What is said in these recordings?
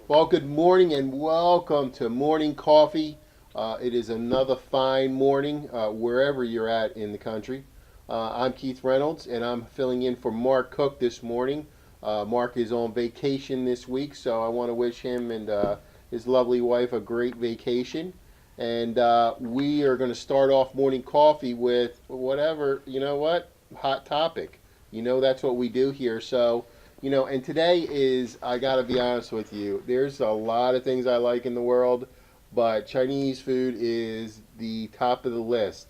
Well, good morning and welcome to Morning Coffee. It is another fine morning wherever you're at in the country. I'm Keith Reynolds and I'm filling in for Mark Cook this morning. Mark is on vacation this week, so I want to wish him and his lovely wife a great vacation. And we are going to start off morning coffee with whatever, hot topic. That's what we do here. And today is, I gotta be honest with you, there's a lot of things I like in the world, but Chinese food is the top of the list.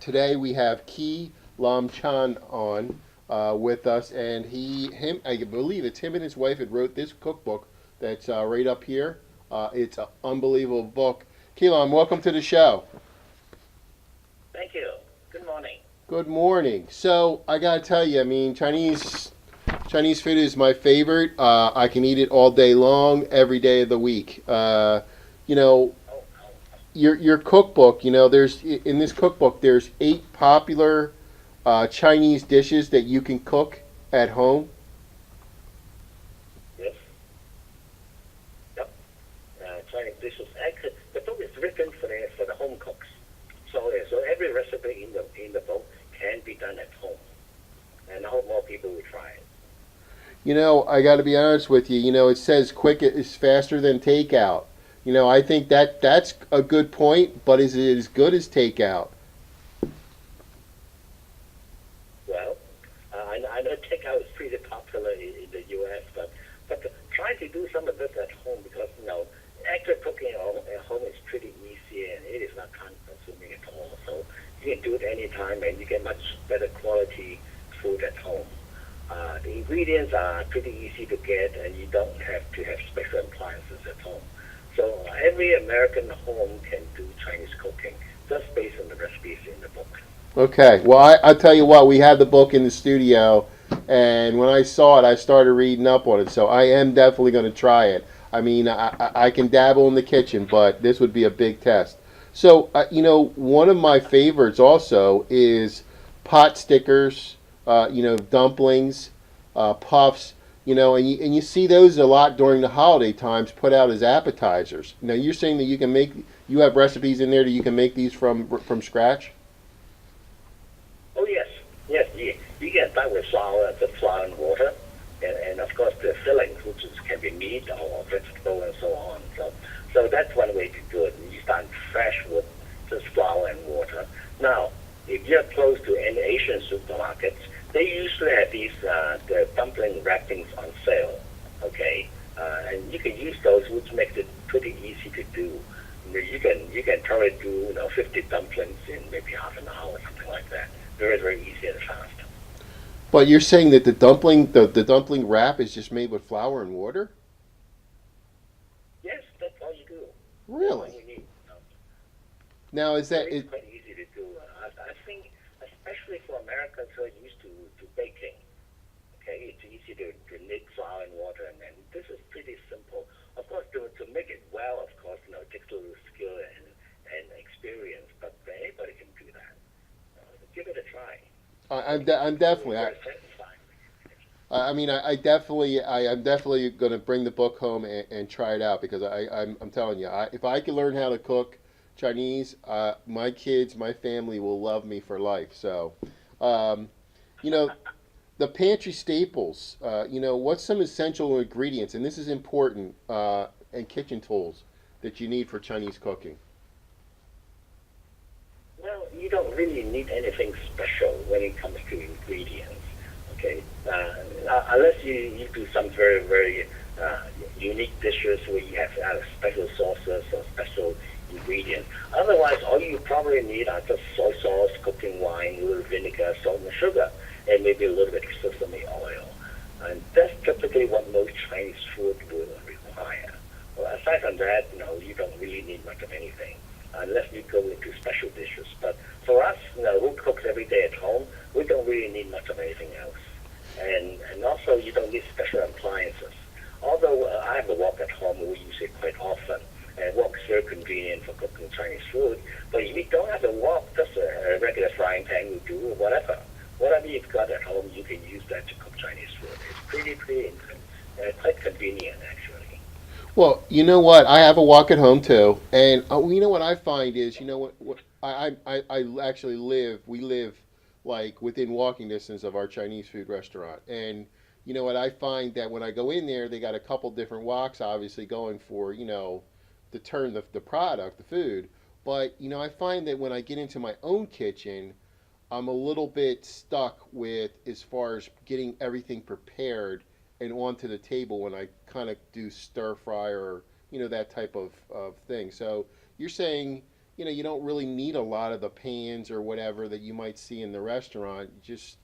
Today we have Ki Lam Chan on with us, and I believe it's him and his wife that wrote this cookbook that's right up here. It's an unbelievable book. Ki Lam, welcome to the show. Thank you. Good morning. Good morning. So I gotta tell you, I mean, Chinese food is my favorite. I can eat it all day long, every day of the week. You know, Oh, your cookbook. There's in this cookbook there's 8 popular Chinese dishes that you can cook at home. yes. Yep. Chinese dishes. Actually, the book is written for the home cooks. So every recipe in the book can be done at home, and I hope more people will try it. I got to be honest with you. It says quick is faster than takeout. I think that's a good point, but is it as good as takeout? Well, I know takeout is pretty popular in the U.S., but try to do some of this at home because actual cooking at home is pretty easy and it is not time consuming at all. So you can do it anytime and you get much better quality food at home. The ingredients are pretty easy to get, and you don't have to have special appliances at home. So every American home can do Chinese cooking just based on the recipes in the book. Okay. Well, I tell you what, we had the book in the studio, and when I saw it, I started reading up on it. So I am definitely going to try it. I mean, I can dabble in the kitchen, but this would be a big test. So, one of my favorites also is pot stickers, dumplings, puffs, and you see those a lot during the holiday times put out as appetizers. Now, you're saying that you have recipes in there that you can make these from scratch? Oh yes, yes, you can start with flour, just flour and water, and of course the fillings, can be meat or vegetable and so on. So that's one way to do it. You start fresh with just flour and water. Now, if you're close to any Asian supermarkets, they usually have these the dumpling wrappings on sale. Okay, and you can use those, which makes it pretty easy to do. You can probably do 50 dumplings in maybe half an hour, something like that. Very very easy and fast. But you're saying that the dumpling wrap is just made with flour and water? Yes, that's all you do. That's all Really? you need. Now is So that it's it? quite easy to do. I think, especially for Americans who are used to baking, okay, it's easy to knit flour and water, and this is pretty simple. Of course, to make it well, of course, it takes a little skill and experience, but anybody can do that. Give it a try. I'm It will be definitely. very satisfying. I mean, I'm definitely going to bring the book home and try it out because I'm telling you, if I can learn how to cook Chinese, my kids, my family will love me for life. So, um, you know, the pantry staples. What's some essential ingredients, and this is important, and kitchen tools that you need for Chinese cooking. Well, you don't really need anything special when it comes to ingredients. Okay, unless you do some very very uh, unique dishes where you have special sauces or special ingredients. Otherwise, all you probably need are just soy sauce, cooking wine, a little vinegar, salt, and sugar, and maybe a little bit of sesame oil. And that's typically what most Chinese food will require. Well, aside from that, you don't really need much of anything unless you go into special dishes. But for us, who cooks every day at home, we don't really need much of anything else. And also, you don't need special appliances. Although I have a wok at home, we use it quite often. And wok is very convenient for cooking Chinese food. But if you don't have a wok, just a regular frying pan will do, or whatever. Whatever you've got at home, you can use that to cook Chinese food. It's pretty quite convenient, actually. Well, you know what? I have a wok at home too, and you know what I find is, you know what I actually live. We live like within walking distance of our Chinese food restaurant, and you know what I find that when I go in there, they got a couple different woks, obviously going for to turn the product, the food. But I find that when I get into my own kitchen, I'm a little bit stuck with as far as getting everything prepared and onto the table when I kind of do stir fry or that type of thing. So you're saying you don't really need a lot of the pans or whatever that you might see in the restaurant. Just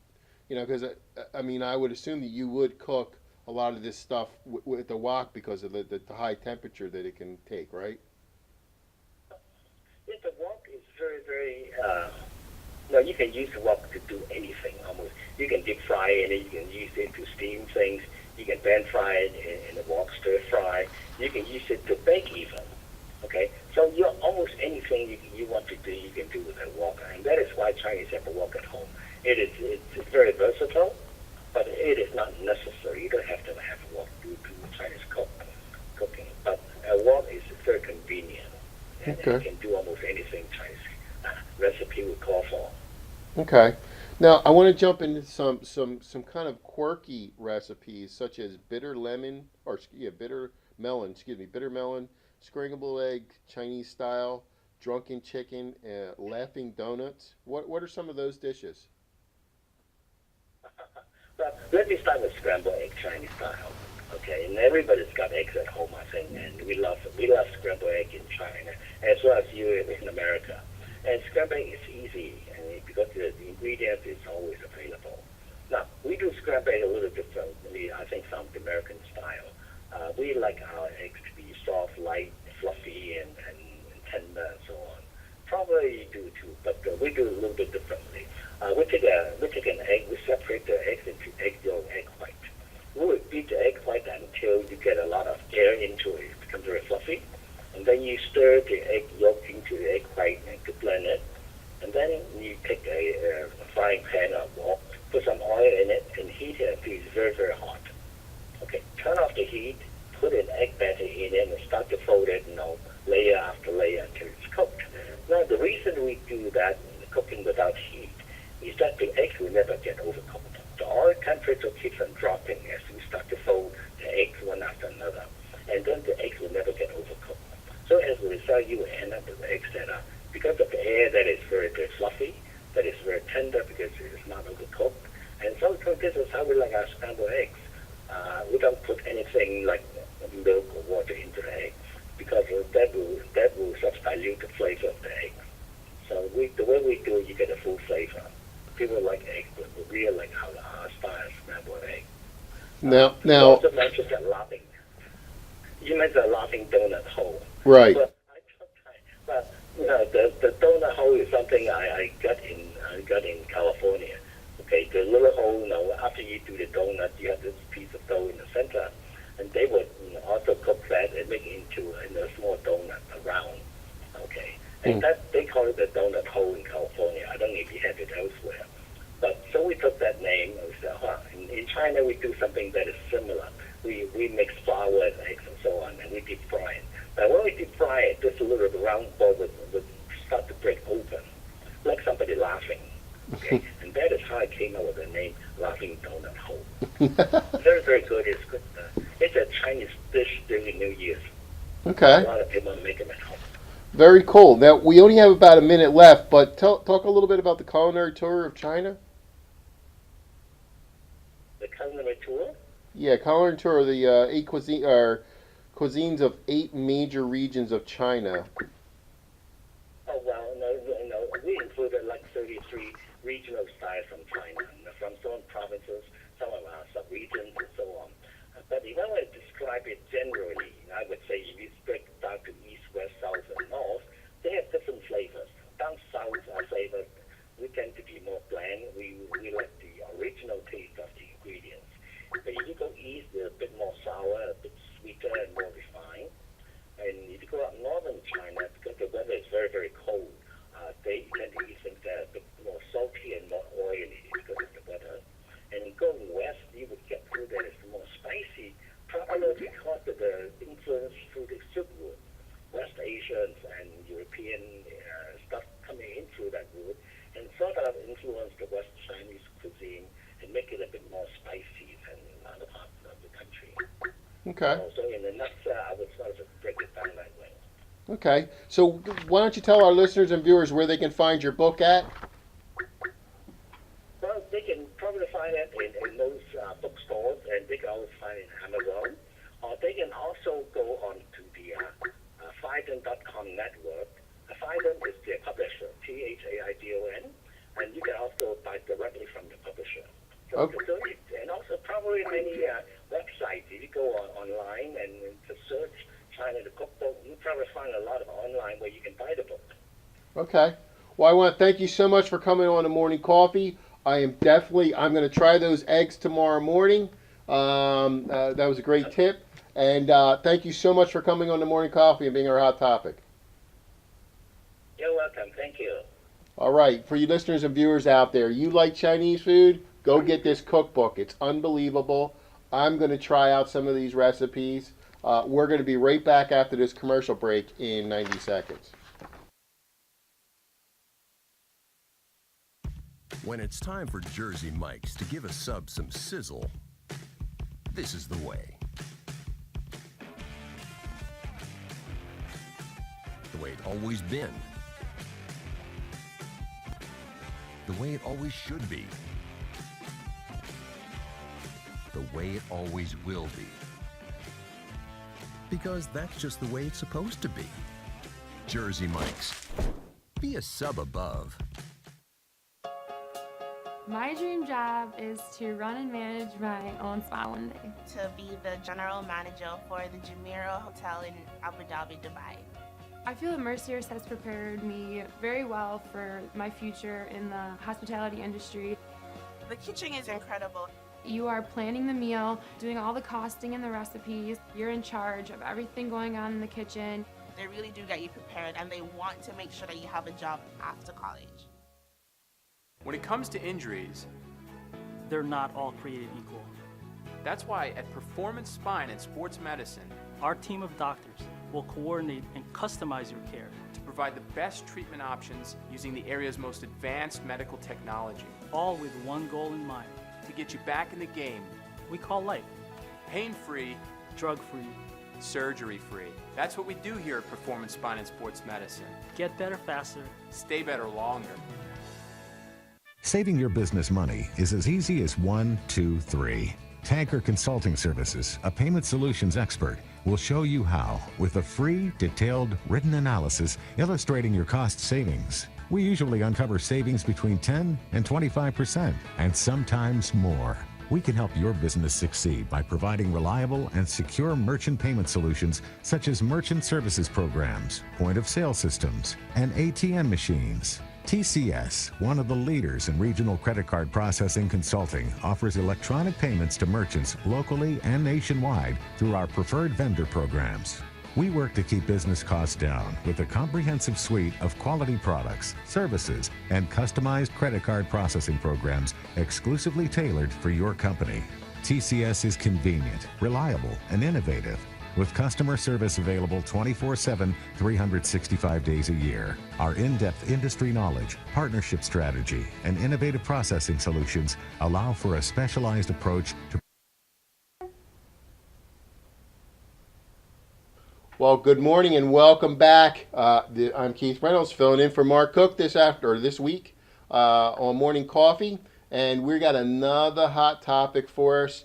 because I mean I would assume that you would cook a lot of this stuff with the wok because of the high temperature that it can take, right? Yeah, the wok is very, very. No, you can use the wok to do anything almost. You can deep fry it, you can use it to steam things. You can pan fry it in the wok, stir fry. You can use it to bake even. Okay, so you almost anything you want to do, you can do with a wok, and that is why Chinese have a wok at home. It's very versatile, but it is not necessary. You don't have to have a wok to do Chinese cooking. But a wok is very convenient, and it Okay. can do almost anything Chinese recipe would call for. Okay. Now I want to jump into some kind of quirky recipes such as bitter lemon or yeah, bitter melon, excuse me, bitter melon, scrambled egg, Chinese style, drunken chicken, laughing donuts. What are some of those dishes? But let me start with scrambled egg Chinese style. Okay, and everybody's got eggs at home, I think, and we love scrambled egg in China as well as you in America. And scrambled egg is easy, and because the ingredient is always available. Now we do scrambled egg a little differently, I think, from the American style. We like our eggs to be soft, light, fluffy, and tender, and so on. Probably you do too, but we do a little bit differently. We take an egg, we separate the eggs into egg yolk, egg white. We will beat the egg white until you get a lot of air into it. It becomes very fluffy. And then you stir the egg yolk into the egg white and to blend it. And then you take a frying pan or wok, put some oil in it, and heat it until it's very, very hot. Okay, turn off the heat, put an egg batter in it, and start to fold it, layer after layer until it's cooked. Now, the reason we do that, cooking without heat, is that the eggs will never get overcooked. The oil temperature keeps on dropping as we start to fold the eggs one after another, and then the eggs will never get overcooked. So as a result, you will end up with eggs that are, because of the air, that is very, very fluffy, that is very tender because it is not overcooked. And so this is how we like our scrambled eggs. We don't put anything like milk or water into the egg because that will just dilute the flavor of the egg. So the way we do it, you get a full flavor. People like eggs, but we really like our style scrambled egg. Now, You now, also mentioned that laughing. You mentioned a laughing donut hole. right. Well, but the donut hole is something I got in California. Okay, the little hole. After you do the donut, you have this piece of dough in the center, and they would also cook that and make it into a small donut around. Okay, and Mm. that they call it the donut hole in California. I don't know if you have it elsewhere. But so we took that name and we said, in China we do something that is similar. We mix flour and eggs and so on, and we deep fry it. But when we deep fry it, this little round ball would start to break open, like somebody laughing. Okay, and that is how I came up with the name Laughing Donut Hole. Very, very good. It's good. It's a Chinese dish during New Year's. A Okay. lot of people make them at home. Very cool. Now we only have about a minute left, but talk a little bit about the culinary tour of China. The culinary tour. Yeah, culinary tour of the eight cuisines of eight major regions of China. Oh, well, no, we included like 33 regional styles from China, from some provinces, some of our sub-regions, and so on. But if I were to describe it generally, I would say if you break it down to east, west, south, and north, they have different flavors. Down south, our flavors, we tend to be more bland. We like the original taste of the ingredients. But if you go east, they're a bit more sour, a bit sweeter, and more refined. And if you go up northern China, because the weather is very, very cold, they tend to eat things that are a bit more salty and more oily because Okay. So in a nutshell, I would sort of break it down that way. Okay. So why don't you tell our listeners and viewers where they can find your book at? Well, they can probably find it in those bookstores, and they can always find it in Amazon. Or they can also go on to the Phaidon.com network. Phaidon is the publisher, Phaidon, and you can also buy directly from the publisher. Okay. And also probably many websites. If you go online and to search China the Cookbook, you probably find a lot of online where you can buy the book. Okay. Well, I want to thank you so much for coming on the morning coffee. I'm going to try those eggs tomorrow morning. That was a great tip. And thank you so much for coming on the morning coffee and being our hot topic. You're welcome. Thank you. All right. For you listeners and viewers out there, you like Chinese food? Go get this cookbook. It's unbelievable. I'm going to try out some of these recipes. We're going to be right back after this commercial break in 90 seconds. When it's time for Jersey Mike's to give a sub some sizzle, this is the way. The way it's always been. The way it always should be. The way it always will be. Because that's just the way it's supposed to be. Jersey Mike's. Be a sub above. My dream job is to run and manage my own spa one day. To be the general manager for the Jumeirah Hotel in Abu Dhabi, Dubai. I feel that Merciers has prepared me very well for my future in the hospitality industry. The kitchen is incredible. You are planning the meal, doing all the costing and the recipes. You're in charge of everything going on in the kitchen. They really do get you prepared, and they want to make sure that you have a job after college. When it comes to injuries, they're not all created equal. that's why at Performance Spine and Sports Medicine, Our team of doctors will coordinate and customize your care to provide the best treatment options using the area's most advanced medical technology, all with one goal in mind. to get you back in the game, We call life pain-free, drug-free. surgery-free. That's what we do here at Performance Spine and Sports Medicine. Get better faster. Stay better longer. Saving your business money is as easy as 1, 2, 3. Tanker Consulting Services, a payment solutions expert, will show you how with a free, detailed, written analysis illustrating your cost savings. We usually uncover savings between 10 and 25%, and sometimes more. We can help your business succeed by providing reliable and secure merchant payment solutions such as merchant services programs, point-of-sale systems, and ATM machines. TCS, one of the leaders in regional credit card processing consulting, offers electronic payments to merchants locally and nationwide through our preferred vendor programs. We work to keep business costs down with a comprehensive suite of quality products, services, and customized credit card processing programs exclusively tailored for your company. TCS is convenient, reliable, and innovative, with customer service available 24/7, 365 days a year. Our in-depth industry knowledge, partnership strategy, and innovative processing solutions allow for a specialized approach to. Well, good morning and welcome back. I'm Keith Reynolds, filling in for Mark Cook this week on Morning Coffee, and we got another hot topic for us.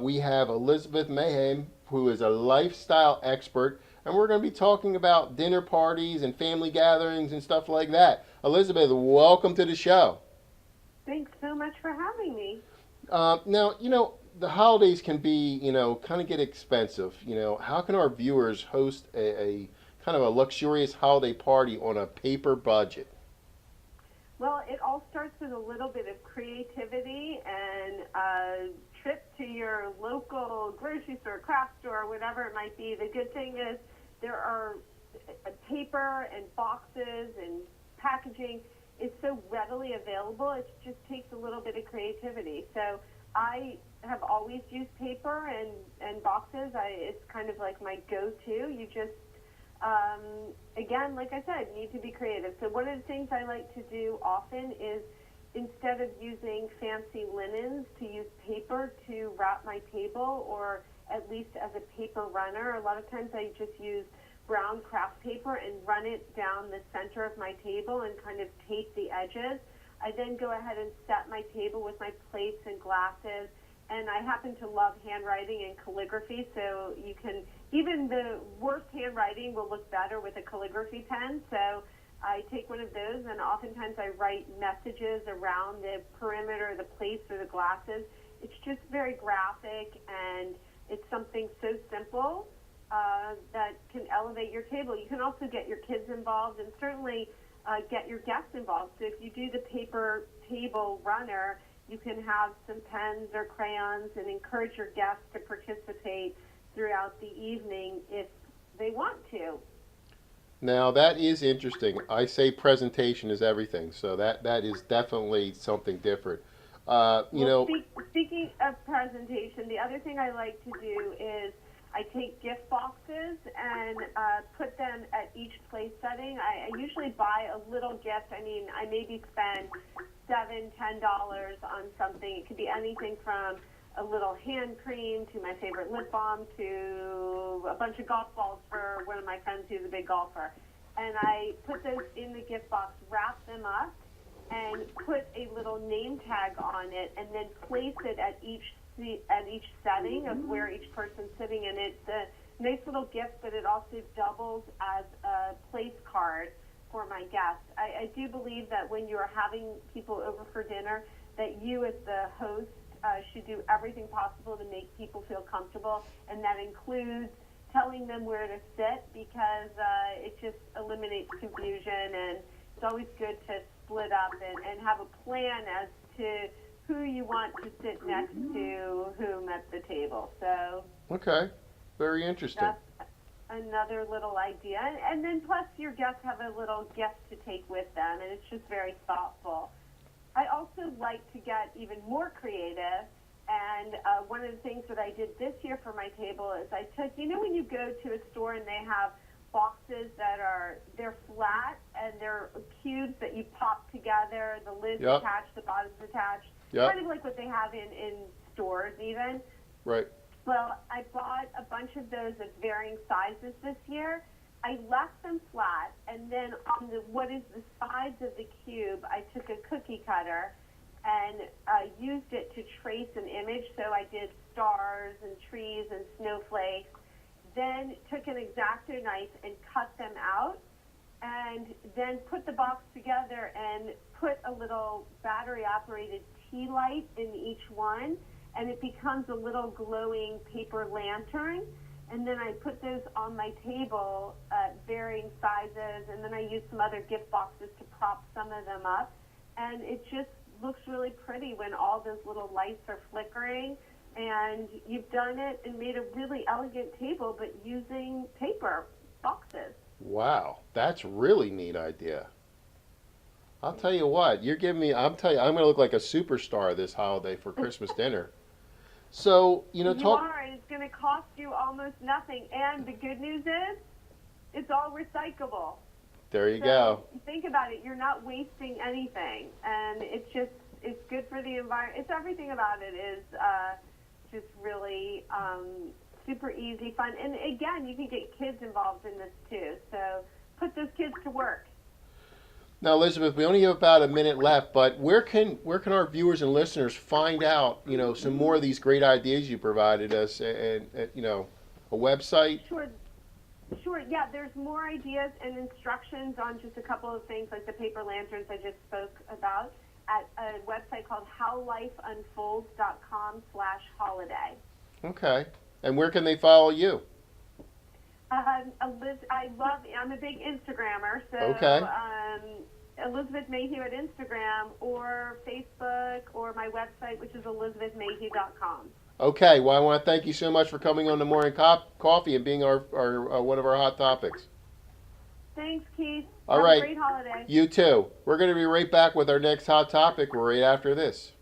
We have Elizabeth Mayhew, who is a lifestyle expert, and we're going to be talking about dinner parties and family gatherings and stuff like that. Elizabeth, welcome to the show. Thanks so much for having me. Now, the holidays can be, kind of get expensive. How can our viewers host a kind of a luxurious holiday party on a paper budget? Well, it all starts with a little bit of creativity and a trip to your local grocery store, craft store, whatever it might be. The good thing is there are paper and boxes and packaging is so readily available. It just takes a little bit of creativity. So I have always used paper and boxes. It's kind of like my go-to. You just, again, like I said, need to be creative. So one of the things I like to do often is instead of using fancy linens, to use paper to wrap my table, or at least as a paper runner. A lot of times I just use brown craft paper and run it down the center of my table and kind of tape the edges. I then go ahead and set my table with my plates and glasses. And I happen to love handwriting and calligraphy, so you can, even the worst handwriting will look better with a calligraphy pen. So I take one of those, and oftentimes I write messages around the perimeter, the plates, or the glasses. It's just very graphic, and it's something so simple that can elevate your table. You can also get your kids involved, and certainly get your guests involved. So if you do the paper table runner, you can have some pens or crayons and encourage your guests to participate throughout the evening if they want to. Now that is interesting. I say presentation is everything, so that is definitely something different. Speaking of presentation, the other thing I like to do is I take gift boxes and put them at each place setting. I usually buy a little gift. I mean, I maybe spend $7-10 on something. It could be anything from a little hand cream to my favorite lip balm to a bunch of golf balls for one of my friends who's a big golfer. And I put those in the gift box, wrap them up, and put a little name tag on it, and then place it at each setting of where each person's sitting. And it's a nice little gift, but it also doubles as a place card for my guests. I do believe that when you're having people over for dinner, that you as the host should do everything possible to make people feel comfortable, and that includes telling them where to sit, because it just eliminates confusion, and it's always good to split up and have a plan as to who you want to sit next to whom at the table. So Okay, very interesting. that's another little idea. And then plus your guests have a little gift to take with them, and it's just very thoughtful. I also like to get even more creative, and one of the things that I did this year for my table is I took, when you go to a store and they have boxes they're flat and they're cubes that you pop together, the lid's Yep. attached, the bottom's attached, Yep. kind of like what they have in stores even. Right. Well, I bought a bunch of those of varying sizes this year. I left them flat, and then on what is the sides of the cube, I took a cookie cutter and used it to trace an image. So I did stars and trees and snowflakes. Then took an X-Acto knife and cut them out, and then put the box together and put a little battery-operated tea light in each one, and it becomes a little glowing paper lantern. And then I put those on my table at varying sizes, and then I used some other gift boxes to prop some of them up. And it just looks really pretty when all those little lights are flickering. And you've done it and made a really elegant table, but using paper boxes. Wow, that's really neat idea. I'll tell you what, I'm going to look like a superstar this holiday for Christmas dinner. So, You are, and it's going to cost you almost nothing. And the good news is, it's all recyclable. There you go. Think about it. You're not wasting anything. And it's good for the environment. It's everything about it is just really super easy, fun. And again, you can get kids involved in this too. So put those kids to work. Now, Elizabeth, we only have about a minute left, but where can our viewers and listeners find out, some more of these great ideas you provided us, and a website? Sure. Yeah, there's more ideas and instructions on just a couple of things like the paper lanterns I just spoke about at a website called howlifeunfolds.com/holiday. Okay. And where can they follow you? I'm a big Instagrammer, so Okay. Elizabeth Mayhew at Instagram or Facebook or my website, which is elizabethmayhew.com. Okay. Well, I want to thank you so much for coming on the Morning Coffee and being our one of our hot topics. Thanks, Keith. All Have right. a great holiday. You too. We're going to be right back with our next hot topic right after this.